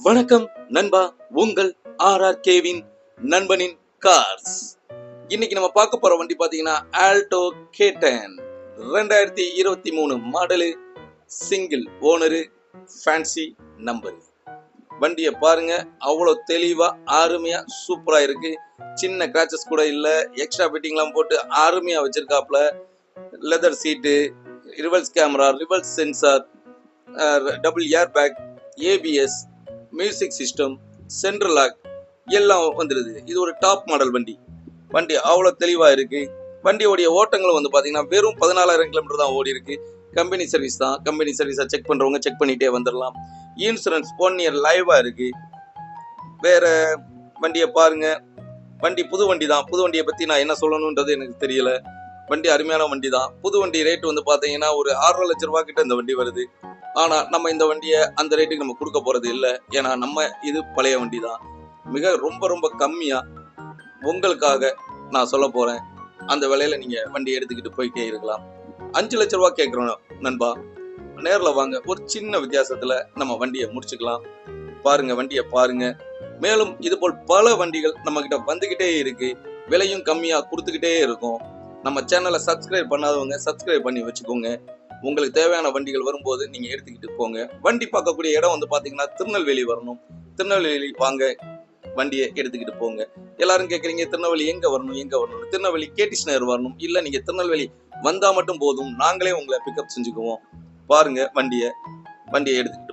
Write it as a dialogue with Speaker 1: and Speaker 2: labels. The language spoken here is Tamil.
Speaker 1: வணக்கம் நண்பா, உங்கள் RRKவின் நண்பனின் கார்ஸ். இன்னைக்கு நம்ம பார்க்க போற வண்டி பாத்தீங்கன்னா Alto K10 2023 model, single owner, fancy number. வண்டியை பாருங்க, அவ்வளோ தெளிவா அருமையா சூப்பரா இருக்கு. சின்ன கிராச்சஸ் கூட இல்ல, எக்ஸ்ட்ரா ஃபிட்டிங்லாம் போட்டு அருமையா வச்சிருக்காப்ல. Leather seat, reverse camera, reverse sensor, double air bag, ABS, music system, central lock எல்லாம் வந்துடுது. இது ஒரு டாப் மாடல் வண்டி. வண்டி அவ்வளோ தெளிவாக இருக்கு. வண்டியோடைய ஓட்டங்களும் வந்து பார்த்தீங்கன்னா வெறும் 14,000 கிலோமீட்டர் தான் ஓடி இருக்கு. கம்பெனி சர்வீஸ் தான். கம்பெனி சர்வீஸை செக் பண்ணுறவங்க செக் பண்ணிகிட்டே வந்துடலாம். இன்சூரன்ஸ் 1 இயர் லைவாக இருக்கு. வேற வண்டியை பாருங்க, வண்டி புது வண்டி தான். புது வண்டியை பற்றி நான் என்ன சொல்லணுன்றது எனக்கு தெரியல. வண்டி அருமையான வண்டி தான். புது வண்டி ரேட் வந்து பார்த்தீங்கன்னா ஒரு 6.5 லட்ச ரூபா கிட்ட இந்த வண்டி வருது. ஆனா நம்ம இந்த வண்டியை அந்த ரேட்டுக்கு நம்ம கொடுக்க போறது இல்லை. ஏன்னா நம்ம இது பழைய வண்டி தான். மிக ரொம்ப ரொம்ப கம்மியா உங்களுக்காக நான் சொல்ல போறேன். அந்த விலையில நீங்க வண்டி எடுத்துக்கிட்டு போயிட்டே இருக்கலாம். 5 லட்ச ரூபா கேட்கிறோம் நண்பா, நேர்ல வாங்க, ஒரு சின்ன வித்தியாசத்துல நம்ம வண்டியை முடிச்சுக்கலாம். பாருங்க, வண்டியை பாருங்க. மேலும் இது போல் பல வண்டிகள் நம்ம கிட்ட வந்துகிட்டே இருக்கு. விலையும் கம்மியா கொடுத்துக்கிட்டே இருக்கும். நம்ம சேனலை சப்ஸ்கிரைப் பண்ணாதவங்க சப்ஸ்கிரைப் பண்ணி வச்சுக்கோங்க. உங்களுக்கு தேவையான வண்டிகள் வரும்போது நீங்க எடுத்துக்கிட்டு போங்க. வண்டி பார்க்கக்கூடிய இடம் வந்து பாத்தீங்கன்னா திருநெல்வேலி வரணும். திருநெல்வேலி வாங்க, வண்டியை எடுத்துக்கிட்டு போங்க. எல்லாரும் கேட்குறீங்க திருநெல்வேலி எங்க வரணும் எங்க வரணும். திருநெல்வேலி KT நகர் வரணும். இல்ல நீங்க திருநெல்வேலி வந்தா மட்டும் போதும், நாங்களே உங்களை பிக்கப் செஞ்சுக்குவோம். பாருங்க வண்டியை எடுத்துக்கிட்டு